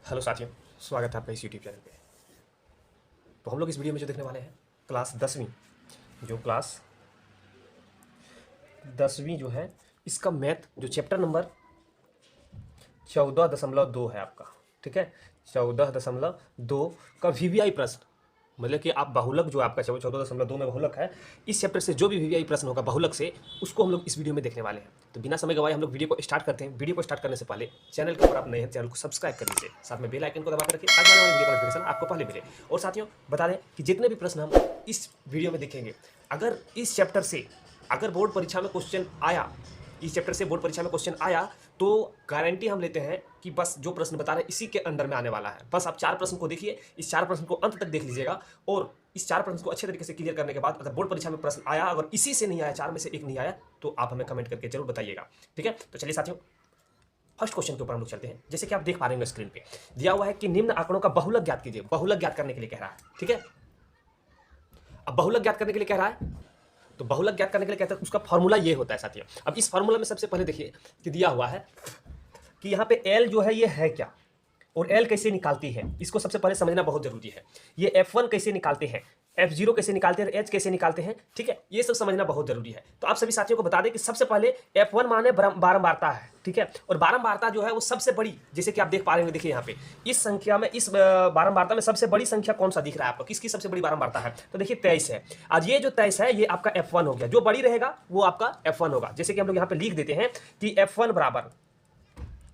Hello साथियों, स्वागत है आपका इस यूट्यूब चैनल पे। तो हम लोग इस वीडियो में जो देखने वाले हैं क्लास 10वीं, जो क्लास 10वीं जो है इसका मैथ जो चैप्टर नंबर 14.2 है आपका। ठीक है, 14.2 का वीवीआई प्रश्न, मतलब कि आप बहुलक जो आपका 14.2 में बहुलक है, इस चैप्टर से जो भी वीवीआई प्रश्न होगा बहुलक से, उसको हम लोग इस वीडियो में देखने वाले हैं। तो बिना समय गवाए हम लोग वीडियो को स्टार्ट करते हैं। वीडियो को स्टार्ट करने से पहले चैनल के ऊपर आप नए हैं, चैनल को सब्सक्राइब कर लीजिए, साथ में बेल आइकन को दबा कर रखिए ताकि आने वाली वीडियो का नोटिफिकेशन आपको पहले मिले। और साथियों बता दें कि जितने भी प्रश्न हम इस वीडियो में देखेंगे, अगर इस चैप्टर से अगर बोर्ड परीक्षा में क्वेश्चन आया, इस चैप्टर से बोर्ड परीक्षा में क्वेश्चन आया, तो गारंटी हम लेते हैं कि बस जो प्रश्न बता रहे हैं इसी के अंडर में आने वाला है। बस आप 4 प्रश्न को देखिए, इस 4 प्रश्न को अंत तक देख लीजिएगा और इस 4 प्रश्न को अच्छे तरीके से क्लियर करने के बाद अगर बोर्ड परीक्षा में प्रश्न आया, अगर इसी से नहीं आया, 4 में से एक नहीं आया, तो आप हमें कमेंट करके जरूर बताइएगा। ठीक है, तो चलिए साथियों फर्स्ट क्वेश्चन के ऊपर हम लोग चलते हैं। जैसे कि आप देख पा रहे हैं स्क्रीन पे दिया हुआ है कि निम्न आंकड़ों का बहुलक ज्ञात कीजिए। बहुलक ज्ञात करने के लिए कह रहा है। ठीक है, अब बहुलक ज्ञात करने के लिए कह रहा है, तो बहुलक ज्ञात करने के लिए कहते हैं उसका फॉर्मूला ये होता है साथियों। अब इस फॉर्मूला में सबसे पहले देखिए कि दिया हुआ है कि यहाँ पे L जो है ये है क्या और L कैसे निकालती है, इसको सबसे पहले समझना बहुत जरूरी है। ये F1 कैसे निकालते हैं, F0 कैसे निकालते हैं, H कैसे निकालते हैं, ठीक है, ये सब समझना बहुत जरूरी है। तो आप सभी साथियों को बता दें कि सबसे पहले F1 माने बारंबारता है। ठीक है, और बारंबारता जो है वो सबसे बड़ी, जैसे कि आप देख पा रहे हैं, देखिए यहाँ पे इस संख्या में, इस बारंबारता में सबसे बड़ी संख्या कौन सा दिख रहा है आपको, किसकी सबसे बड़ी बारंबारता है, तो देखिए 23 है। आज ये जो 23 है ये आपका F1 हो गया, जो बड़ी रहेगा वो आपका F1 होगा। जैसे कि हम लोग यहाँ पे लिख देते हैं कि F1 बराबर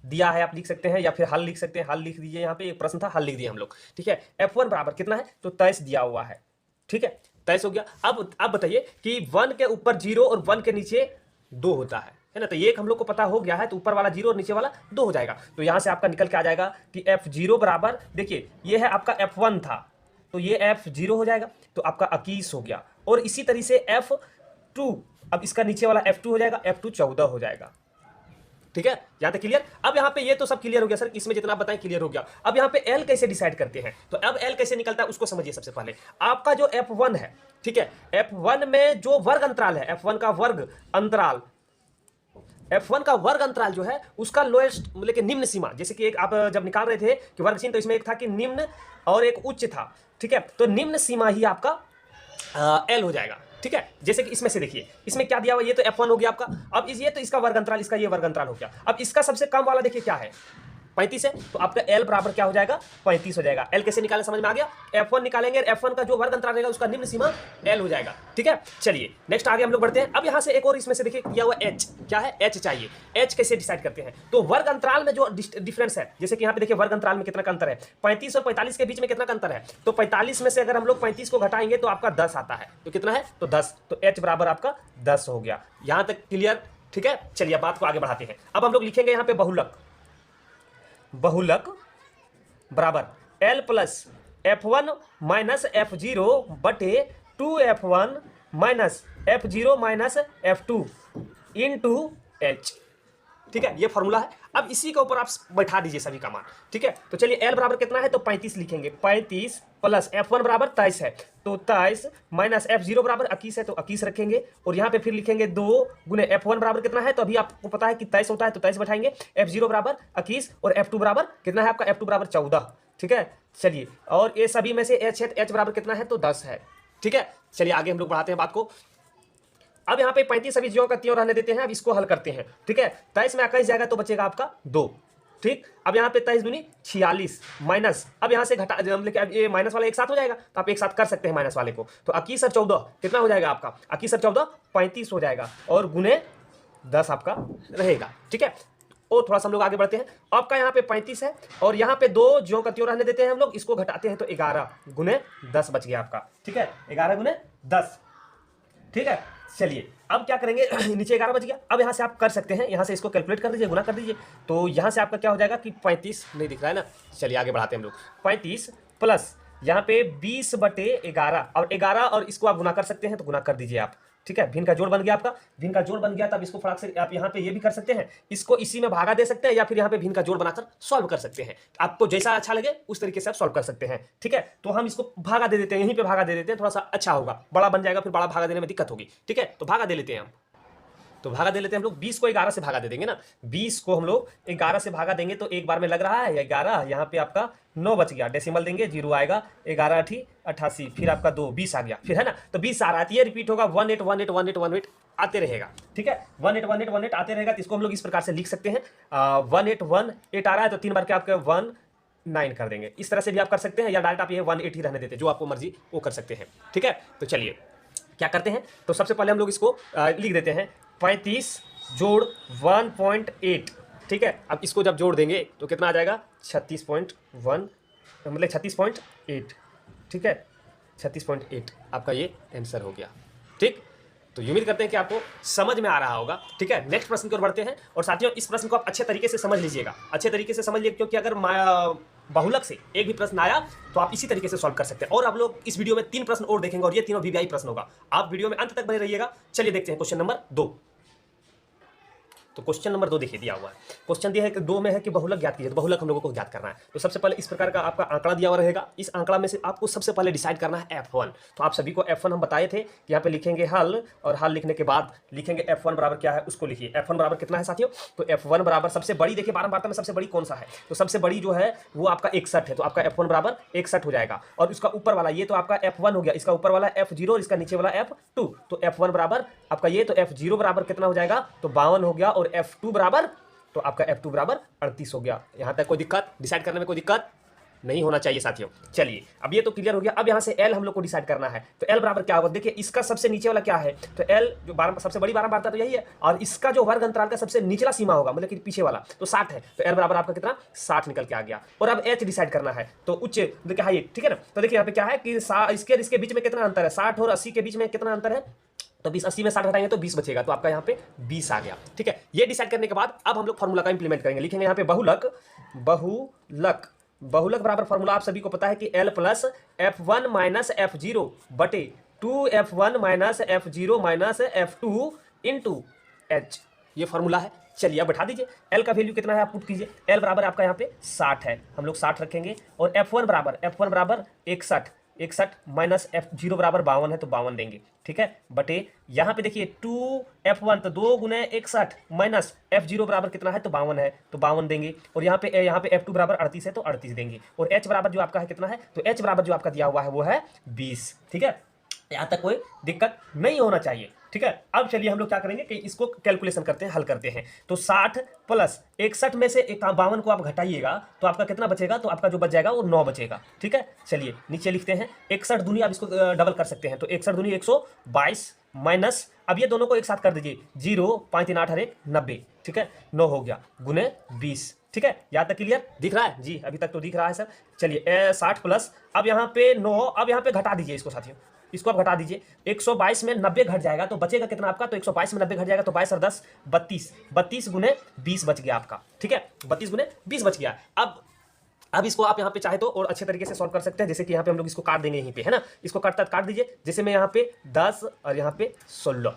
दिया है, आप लिख सकते हैं या फिर हल लिख सकते हैं, हल लिख दीजिए। यहाँ पे एक प्रश्न था, हल लिख दिया हम लोग। ठीक है, F1 बराबर कितना है, तो 23 दिया हुआ है। ठीक है, 23 हो गया। अब बताइए कि 1 के ऊपर 0 और 1 के नीचे 2 होता है ना, तो ये एक हम लोग को पता हो गया है, तो ऊपर वाला 0 और नीचे वाला 2 हो जाएगा। तो यहाँ से आपका निकल के आ जाएगा कि F0 बराबर, देखिए ये है आपका F1 था, तो ये F0 हो जाएगा, तो आपका 21 हो गया। और इसी तरीके से F2, अब इसका नीचे वाला F2 हो जाएगा, F2 14 हो जाएगा। ठीक है, यहां तक क्लियर। अब यहां पे ये तो सब क्लियर हो गया सर, इसमें जितना बताएं क्लियर हो गया। अब यहां पे एल कैसे डिसाइड करते हैं, तो अब एल कैसे निकलता है उसको समझिए। सबसे पहले आपका जो F1 है, ठीक है, F1 में जो वर्ग अंतराल है, F1 का वर्ग अंतराल, F1 का वर्ग अंतराल जो है उसका लोएस्ट मतलब कि निम्न सीमा, जैसे कि एक आप जब निकाल रहे थे कि वर्ग चिन्ह, तो इसमें एक था कि निम्न और एक उच्च था। ठीक है, तो निम्न सीमा ही आपका एल हो जाएगा। ठीक है, जैसे कि इसमें से देखिए, इसमें क्या दिया हुआ, ये तो F1 हो गया आपका। अब ये तो इसका वर्ग अंतराल, इसका ये वर्ग अंतराल हो गया। अब इसका सबसे कम वाला देखिए क्या है, 35 है, तो आपका L बराबर क्या हो जाएगा, 35 हो जाएगा। L कैसे निकालें समझ में आ गया, F1 निकालेंगे, F1 का जो वर्ग अंतराल रहेगा उसका निम्न सीमा L हो जाएगा। ठीक है, चलिए नेक्स्ट आगे हम लोग बढ़ते हैं। अब यहां से एक और इसमें से देखिए दिया हुआ H, क्या है, H चाहिए। H कैसे डिसाइड करते हैं, तो वर्ग अंतराल में जो डिफरेंस है, जैसे कि यहाँ पे देखिए वर्ग अंतराल में कितना का अंतर है, 35 और 45 के बीच में कितना का अंतर है, तो 45 में से अगर हम लोग 35 को घटाएंगे तो आपका 10 आता है, तो कितना है, तो 10, तो H बराबर आपका 10 हो गया। यहां तक क्लियर। ठीक है, चलिए बात को आगे बढ़ाते हैं। अब हम लोग लिखेंगे यहाँ पे बहुलक, बहुलक बराबर L plus F1 minus F0 बटे 2F1 minus F0 minus F2 into H। ठीक है, ये फॉर्मूला है। अब इसी के ऊपर आप बैठा दीजिए सभी का मान। ठीक है, तो चलिए L बराबर कितना है, तो 35 लिखेंगे, 35 प्लस F1 बराबर 23 है, तो 23 माइनस F0 बराबर 21 है, तो 21 रखेंगे। और यहाँ पे फिर लिखेंगे 2 गुने F1 बराबर कितना है, तो अभी आपको पता है कि 23 होता है, तो 23 बैठाएंगे, F0 बराबर 21 और F2 बराबर कितना है आपका, F2 बराबर 14। ठीक है, चलिए, और ये सभी में से H है, H बराबर कितना है, तो 10 है। ठीक है, चलिए आगे हम लोग बढ़ाते हैं बात को। अब यहाँ पे 35 सभी ज्यों का त्यों रहने देते हैं, अब इसको हल करते हैं। ठीक है, 23 में 21 जाएगा तो बचेगा आपका 2। ठीक, अब यहाँ पे 23 दूनी 46 माइनस, अब यहाँ से घटा, अब ये माइनस वाला एक साथ हो जाएगा, तो आप एक साथ कर सकते हैं माइनस वाले को, तो 21 और 14 कितना हो जाएगा आपका, 21 और 14 35 हो जाएगा, और गुने 10 आपका रहेगा। ठीक है, और थोड़ा सा हम लोग आगे बढ़ते हैं। आपका यहाँ पे 35 है और यहाँ पे 2 ज्यों का त्यों रहने देते हैं हम लोग, इसको घटाते हैं तो 11 गुने 10 बच गया आपका। ठीक है, 11 गुने 10। ठीक है, चलिए अब क्या करेंगे नीचे 11 बच गया। अब यहाँ से आप कर सकते हैं, यहाँ से इसको कैलकुलेट कर दीजिए, गुना कर दीजिए, तो यहाँ से आपका क्या हो जाएगा कि 35 नहीं दिख रहा है ना, चलिए आगे बढ़ाते हैं हम लोग। 35 प्लस यहाँ पे 20 बटे 11, और 11 और इसको आप गुना कर सकते हैं, तो गुना कर दीजिए आप। ठीक है, भिन्न का जोड़ बन गया आपका, भिन्न का जोड़ बन गया, तब इसको फटाक से आप यहाँ पे ये भी कर सकते हैं, इसको इसी में भागा दे सकते हैं, या फिर यहाँ पे भिन्न का जोड़ बनाकर सॉल्व कर सकते हैं। आपको जैसा अच्छा लगे उस तरीके से आप सॉल्व कर सकते हैं। ठीक है, तो हम इसको भागा दे देते हैं, यहीं पे भागा दे देते हैं, थोड़ा सा अच्छा होगा, बड़ा बन जाएगा फिर बड़ा भागा देने में दिक्कत होगी। ठीक है, तो भागा दे लेते हैं हम। तो भागा दे लेते हैं हम लोग, 20 को 11 से भागा दे देंगे ना, 20 को हम लोग 11 से भागा देंगे तो एक बार में लग रहा है 11, यहाँ पे आपका 9 बच गया, डेसिमल देंगे 0 आएगा, 11 8 88, फिर आपका 2 20 आ गया, फिर है ना, तो 20 आ रहा है, ये रिपीट होगा 18181818 आते रहेगा, ठीक है, 181818 आते रहेगा। तो इसको हम लोग इस प्रकार से लिख सकते हैं, 1818 आ रहा है तो 3 बार के आपके 19 कर देंगे, इस तरह से भी आप कर सकते हैं, या डायरेक्ट आप ये 180 रहने देते हैं, जो आपको मर्जी वो कर सकते हैं, ठीक है। तो चलिए क्या करते हैं, तो सबसे पहले हम लोग इसको लिख देते हैं 35 जोड़ 1.8, ठीक है। अब इसको जब जोड़ देंगे तो कितना आ जाएगा 36.1, मतलब 36.8, ठीक है, 36.8 आपका ये आंसर हो गया, ठीक। तो उम्मीद करते हैं कि आपको समझ में आ रहा होगा, ठीक है। नेक्स्ट प्रश्न की ओर बढ़ते हैं, और साथियों इस प्रश्न को आप अच्छे तरीके से समझ लीजिएगा, अच्छे तरीके से समझ लीजिए, क्योंकि अगर बहुलक से एक भी प्रश्न आया तो आप इसी तरीके से सॉल्व कर सकते हैं। और आप लोग इस वीडियो में 3 प्रश्न और देखेंगे, और ये तीनों वीवीआई प्रश्न होगा, आप वीडियो में अंत तक बने रहिएगा। चलिए देखते हैं क्वेश्चन नंबर 2। तो क्वेश्चन नंबर 2 देखिए, दिया हुआ है, क्वेश्चन दिया है कि 2 में है कि बहुलक ज्ञात कीजिए, तो बहुलक हम लोगों को ज्ञात करना है। तो सबसे पहले इस प्रकार का आपका आंकड़ा दिया हुआ रहेगा, इस आंकड़ा में से आपको सबसे पहले डिसाइड करना है f1। तो आप सभी को f1 हम बताए थे कि यहाँ पे लिखेंगे हल, और हल लिखने के बाद लिखेंगे f1 बराबर क्या है उसको लिखिए। f1 बराबर कितना है साथियों, तो f1 बराबर सबसे बड़ी, देखिए बारंबारता में सबसे बड़ी कौन सा है, तो सबसे बड़ी जो है वो आपका 61 है, तो आपका f1 बराबर 61 हो जाएगा। और इसका ऊपर वाला ये तो आपका f1 हो गया, इसका ऊपर वाला f0 और इसका नीचे वाला f2, तो f1 बराबर आपका ये, तो f0 बराबर कितना हो जाएगा, तो 52 हो गया, और f2 बराबर, तो आपका f2 बराबर 38 हो गया। यहां तक कोई दिक्कत, डिसाइड करने में कोई दिक्कत नहीं होना चाहिए साथियों। चलिए अब ये तो क्लियर हो गया। अब यहां से L हम लोग को डिसाइड करना है, तो L बराबर क्या होगा, देखिए इसका सबसे नीचे वाला क्या है, तो L जो सबसे बड़ी बारंबारता तो यही है, और इसका जो वर्ग अंतराल का सबसे निचला सीमा होगा, मतलब कि पीछे वाला, तो 60 है, तो L बराबर आपका कितना 60 निकल के आ गया। और अब H डिसाइड करना है, तो उच्च देखिए हाइट, ठीक है ना। तो देखिए यहाँ पे क्या है कि इसके बीच में कितना अंतर है, 60 और 80 के बीच में कितना अंतर है, तो 20, 80 में 60 हटाएंगे तो 20 बचेगा, तो आपका यहाँ पे 20 आ गया, ठीक है। ये डिसाइड करने के बाद अब हम लोग फॉर्मूला का इंप्लीमेंट करेंगे, लिखेंगे यहाँ पे बहुलक, बहुलक बराबर फॉर्मूला आप सभी को पता है कि L plus f1 minus f0 बटे 2f1 minus f0 minus f2 into h, ये फॉर्मूला है। चलिए अब बैठा दीजिए, L का वैल्यू कितना है आप पुट कीजिए, L बराबर आपका यहाँ पे 60 है, हम लोग 60 रखेंगे, और f1 बराबर 61 माइनस f0 बराबर 52 है, तो 52 देंगे, ठीक है, बटे यहाँ पे देखिए 2f1 तो 2 गुने 61 माइनस f0 बराबर कितना है, तो 52 है, तो 52 देंगे, और यहाँ पे f2 बराबर 38 है, तो 38 देंगे, और h बराबर जो आपका है कितना है, तो h बराबर जो आपका दिया हुआ है वो है 20, ठीक है। यहाँ तक कोई दिक्कत नहीं होना चाहिए, ठीक है। अब चलिए हम लोग क्या करेंगे कि इसको कैलकुलेशन करते हैं, हल करते हैं। तो 60 प्लस 61 में से 52 को आप घटाइएगा तो आपका कितना बचेगा, तो आपका जो बच जाएगा वो 9 बचेगा, ठीक है। चलिए नीचे लिखते हैं 61 दूनी, आप इसको डबल कर सकते हैं, तो 61 दूनी 122 माइनस, अब ये दोनों को एक साथ कर दीजिए, 0 5 3 8 हरे 90, ठीक है, 9 हो गया गुने 20, ठीक है। यहाँ तक क्लियर दिख रहा है जी, अभी तक तो दिख रहा है सर। चलिए 60 प्लस, अब यहाँ पे 9, अब यहाँ पे घटा दीजिए इसको साथियों, इसको आप घटा दीजिए, 122 में 90 घट जाएगा तो बचेगा कितना आपका, तो 122 में 90 घट जाएगा तो 22 और 10 32 गुने 20 बच गया आपका, ठीक है, 32 गुने 20 बच गया। अब इसको आप यहाँ पे चाहे तो और अच्छे तरीके से सॉल्व कर सकते हैं, जैसे कि यहाँ पे हम लोग इसको काट देंगे यहीं पे, है ना, इसको काट दीजिए, जैसे मैं यहाँ पे 10 और यहाँ पे 16,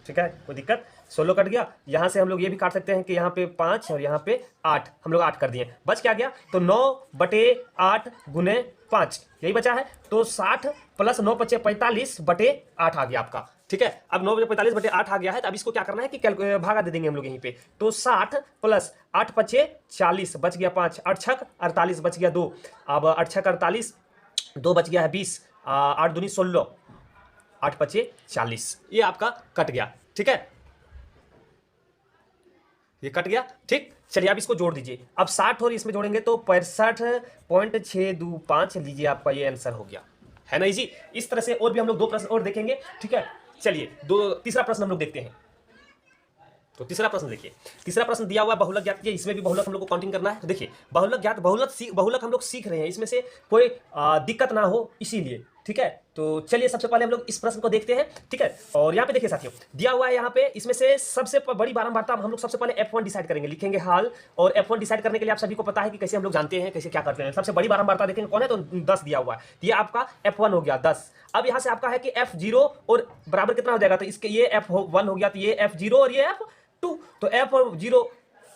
ठीक है, कोई दिक्कत, 16 कट गया। यहाँ से हम लोग ये भी काट सकते हैं कि यहाँ पे 5 और यहाँ पे 8, हम लोग 8 कर दिए, बच क्या गया, तो 9 बटे 8 गुने 5, यही बचा है, तो 60 प्लस 9 बचे 45 बटे 8 आ गया आपका, ठीक है। अब 9 बजे 45 बटे 8 आ गया है, तो अब इसको क्या करना है कि भागा दे देंगे हम लोग यहीं पे, तो 60 प्लस 8 पचे 40 बच गया 5, 8 छक 48 बच गया 2, अब 8 छक 48, 2 बच गया है 20, 8 दूनी 16, 8 पचे 40, ये आपका कट गया, ठीक है, ये कट गया, ठीक। चलिए अब इसको जोड़ दीजिए, अब 60 और इसमें जोड़ेंगे तो 65.625 लीजिए, आपका ये आंसर हो गया, है ना इजी। इस तरह से और भी हम लोग 2 प्रश्न और देखेंगे, ठीक है। चलिए तीसरा प्रश्न हम लोग देखते हैं। तो तीसरा प्रश्न देखिए, तीसरा प्रश्न दिया हुआ है बहुलक ज्ञात कीजिए, इसमें भी बहुलक हम लोग को काउंटिंग करना है। तो देखिए बहुलक हम लोग सीख रहे हैं, इसमें से कोई दिक्कत ना हो इसीलिए, ठीक है। तो चलिए सबसे पहले हम लोग इस प्रश्न को देखते हैं, ठीक है। और यहाँ पे देखिए साथियों दिया हुआ है, यहाँ पे इसमें से सबसे बड़ी बारंबारता हम लोग सबसे पहले f1 डिसाइड करेंगे, लिखेंगे हाल, और f1 डिसाइड करने के लिए आप सभी को पता है कि कैसे हम लोग जानते हैं, कैसे क्या करते हैं। सबसे बड़ी बारंबारता देखेंगे कौन है, तो 10 दिया हुआ है, ये आपका f1 हो गया 10। अब यहाँ से आपका है कि f0 और बराबर कितना हो जाएगा, तो इसके ये f1 हो गया, तो ये f0 और ये f2, तो f0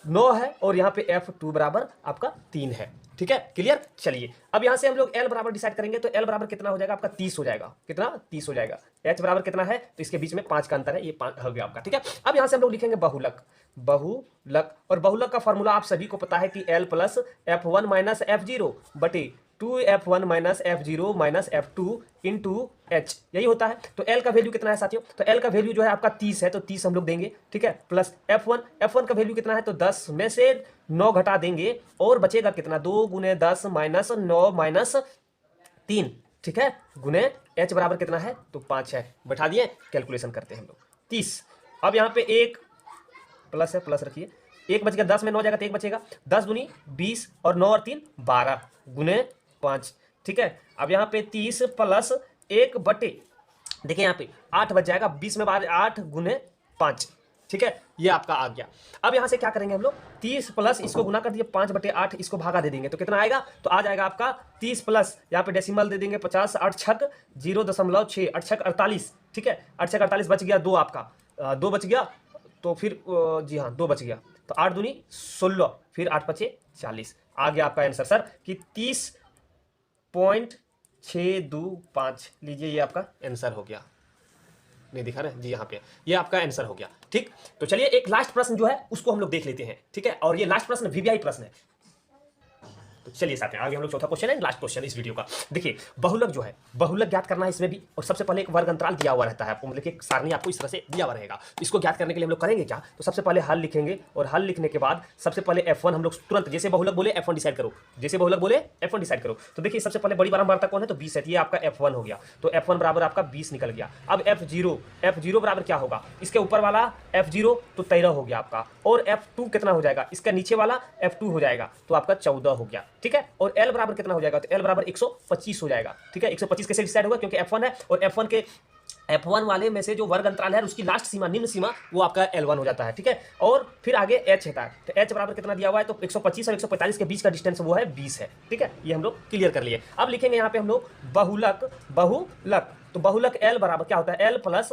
9 है और यहाँ पे f2 बराबर आपका 3 है, ठीक है, क्लियर। चलिए अब यहां से हम लोग एल बराबर डिसाइड करेंगे, तो एल बराबर कितना हो जाएगा आपका 30 हो जाएगा, कितना 30 हो जाएगा। एच बराबर कितना है, तो इसके बीच में 5 का अंतर है, ये 5 हो गया आपका, ठीक है। अब यहां से हम लोग लिखेंगे बहुलक, बहुलक, और बहुलक का फॉर्मूला आप सभी को पता है कि L plus F1 minus F0 बटे 2F1 minus F0 minus F2 into H, यही होता है। तो एल का वैल्यू कितना है साथियों, तो एल का वैल्यू जो है आपका 30 है, तो 30 हम लोग देंगे, ठीक है, प्लस F1 का वैल्यू कितना है, तो 10 में से 9 घटा देंगे और बचेगा कितना, 2 गुने 10 माइनस 9 माइनस 3, ठीक है, गुने एच बराबर कितना है, तो 5 है। बैठा दिए, कैलकुलेशन करते हैं हम लोग 30। अब यहाँ पे एक प्लस है, प्लस रखिए, एक बच गया, 10 में 9 जाएगा तो एक बचेगा, 10 दूनी 20 और 9 और 3 12 गुने 5, ठीक है। अब यहाँ पे 30 प्लस 1 बटे, देखिए यहाँ पे 8 बच जाएगा, 20 में 8 गुने 5, ठीक है, ये आपका आ गया। अब यहाँ से क्या करेंगे हम लोग, 30 प्लस इसको गुना कर दिए 5 बटे 8, इसको भागा दे देंगे तो कितना आएगा, तो आ जाएगा आपका 30 प्लस यहाँ पे डेसिमल दे देंगे 50, 8 छक 0.6, 8 छक 48, ठीक है, 8 छक 48 बच गया 2 आपका, 2 बच गया, तो फिर जी हाँ 2 बच गया, तो 8 दूनी 16, फिर 8 पचे 40, आ गया आपका आंसर सर कि 30.625, लीजिए ये आपका आंसर हो गया। नहीं दिखा रहे जी, यहाँ पे ये आपका आंसर हो गया, ठीक। तो चलिए एक लास्ट प्रश्न जो है उसको हम लोग देख लेते हैं, ठीक है, और ये लास्ट प्रश्न वीवीआई प्रश्न है। तो चलिए साथ में आगे हम लोग चौथा क्वेश्चन है, लास्ट क्वेश्चन इस वीडियो का। देखिए बहुलक जो है, बहुलक ज्ञात करना है इसमें भी, और सबसे पहले एक वर्ग अंतराल दिया हुआ रहता है आपको, मतलब कि एक सारणी आपको इस तरह से दिया हुआ रहेगा। इसको ज्ञात करने के लिए हम लोग करेंगे क्या, तो सबसे पहले हल लिखेंगे, और हल लिखने के बाद सबसे पहले F1 हम लोग तुरंत, जैसे बहुलक बोले F1 डिसाइड करो, जैसे बहुलक बोले F1 डिसाइड करो। तो देखिए सबसे पहले बड़ी बारंबारता कौन है, तो 20 है, ये आपका F1 हो गया, तो F1 बराबर आपका 20 निकल गया। अब F0 बराबर क्या होगा, इसके ऊपर वाला F0 तो 13 हो गया आपका, और F2 कितना हो जाएगा, इसका नीचे वाला F2 हो जाएगा, तो आपका 14 हो गया, ठीक है। और L बराबर कितना हो जाएगा, तो L बराबर 125 हो जाएगा, ठीक है। 125 कैसे डिसाइड होगा, क्योंकि F1 है, और F1 वाले में से जो वर्ग अंतराल है उसकी लास्ट सीमा, निम्न सीमा, वो आपका L1 हो जाता है, ठीक है। और फिर आगे H है, तो H बराबर कितना दिया हुआ है, तो 125 और 145 के बीच का डिस्टेंस वो है 20 है, ठीक है। ये हम लोग क्लियर कर लिए। अब लिखेंगे यहाँ पे हम लोग बहुलक, बहुलक, तो बहुलक L बराबर क्या होता है, L plus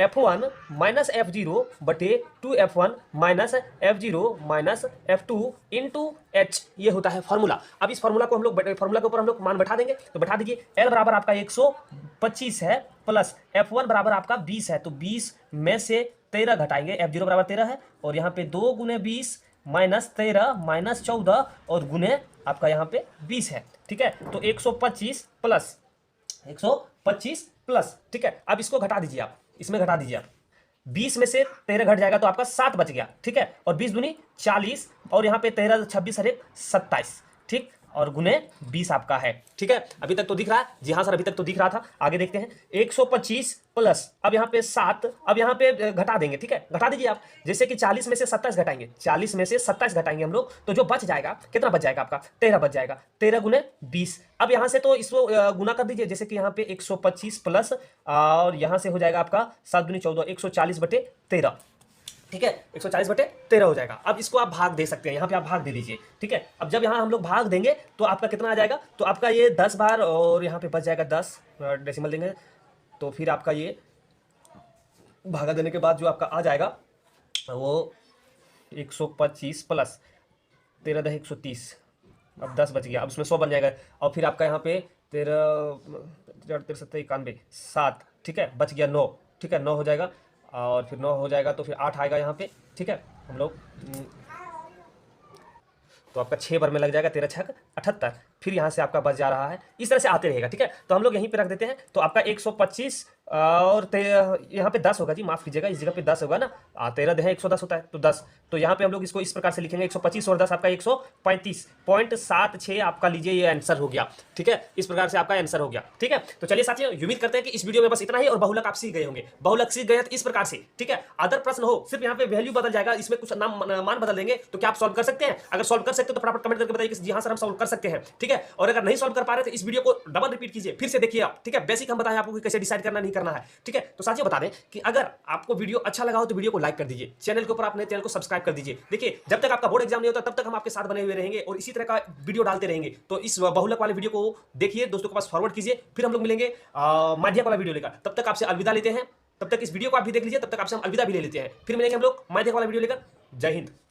F1 minus F0 बटे 2F1 minus F0 minus F2 into H, ये होता है फॉर्मूला। अब इस फॉर्मूला को हम लोग, फॉर्मूला के ऊपर हम लोग मान बैठा देंगे, तो बैठा दीजिए। L बराबर आपका 125 है, प्लस F1 बराबर आपका 20 है, तो 20 में से 13 घटाएंगे, F0 बराबर 13 है, और यहाँ पे 2 गुने 20 माइनस 13 माइनस 14 और गुने आपका यहाँ पे 20 है, ठीक है। तो 125 प्लस 125 प्लस, ठीक है। अब इसको घटा दीजिए आप, इसमें घटा दीजिए आप, 20 में से 13 घट जाएगा तो आपका 7 बच गया, ठीक है। और 20 दूनी 40, और यहाँ पे 13 26 हरे 27, ठीक, और गुने 20 आपका है, ठीक है। अभी तक तो दिख रहा है, जी हाँ सर अभी तक तो दिख रहा था। आगे देखते हैं, 125 प्लस, अब यहाँ पे 7, अब यहाँ पे घटा देंगे, ठीक है, घटा दीजिए आप। जैसे कि 40 में से 27 घटाएंगे, 40 में से 27 घटाएंगे हम लोग, तो जो बच जाएगा, कितना बच जाएगा आपका, 13 बच जाएगा, 13 गुने 20। अब यहाँ से तो इसको गुना कर दीजिए, जैसे कि यहाँ पे 125 प्लस, और यहाँ से हो जाएगा आपका 7 दूनी 14, 140 बटे 13, ठीक है, 140 बटे 13 हो जाएगा। अब इसको आप भाग दे सकते हैं, यहाँ पे आप भाग दे दीजिए, ठीक है। अब जब यहाँ हम लोग भाग देंगे तो आपका कितना आ जाएगा, तो आपका ये 10 बार, और यहाँ पे बच जाएगा 10, डेसिमल देंगे तो फिर आपका ये भागा देने के बाद जो आपका आ जाएगा वो 125 प्लस 13 दह 130, अब 10 बच गया, अब उसमें 100 बन जाएगा, और फिर आपका यहाँ पे 13 13 91 7, ठीक है, बच गया 9, ठीक है, 9 हो जाएगा, और फिर 9 हो जाएगा तो फिर 8 आएगा यहाँ पे, ठीक है। हम लोग तो आपका 6 बार में लग जाएगा, 13 छक 78, फिर यहाँ से आपका बच जा रहा है, इस तरह से आते रहेगा, ठीक है। तो हम लोग यहीं पे रख देते हैं, तो आपका 125 और यहाँ पे 10 होगा जी, माफ कीजिएगा, इस जगह पे 10 होगा ना, 13 दे 110 होता है, तो 10, तो यहाँ पे हम लोग इसको इस प्रकार से लिखेंगे, 125 और 10 आपका 135.76 आपका, लीजिए ये आंसर हो गया, ठीक है। इस प्रकार से आपका आंसर हो गया, ठीक है। तो चलिए साथियों, उम्मीद करते हैं कि इस वीडियो में बस इतना ही, और बहुलक आप सीख गए होंगे। बहुलक सीख गए तो इस प्रकार से, ठीक है, अदर प्रश्न हो, सिर्फ यहाँ पे वैल्यू बदल जाएगा, इसमें कुछ नाम मान बदल देंगे, तो क्या आप सॉल्व कर सकते हैं? अगर सॉल्व कर सकते हो तो फटाफट कमेंट करके बताइए कि जी हाँ सर हम सॉल्व कर सकते हैं, ठीक है। और अगर नहीं सॉल्व कर पा रहे तो इस वीडियो को डबल रिपीट कीजिए, फिर से देखिए आप, ठीक है। बेसिक हम बताएं आपको कि कैसे डिसाइड करना नहीं करना है, ठीक है। तो साथियों बता दें कि अगर आपको वीडियो अच्छा लगा हो तो वीडियो को लाइक कर दीजिए, चैनल के ऊपर अपने चैनल को सब्सक्राइब कर दीजिए। देखिए जब तक आपका बोर्ड एग्जाम नहीं होता तब तक हम आपके साथ बने हुए रहेंगे और इसी तरह का वीडियो डालते रहेंगे। तो इस बहुलक वाले वीडियो को देखिए, दोस्तों के पास फॉरवर्ड कीजिए, फिर हम लोग मिलेंगे माध्यक वाला वीडियो लेकर। तब तक आपसे अलविदा लेते हैं, तब तक इस वीडियो को आप भी देख लीजिए, तब तक आपसे हम अलविदा भी ले लेते हैं। फिर मिलेंगे हम लोग माध्यक वाला वीडियो लेकर। जय हिंद।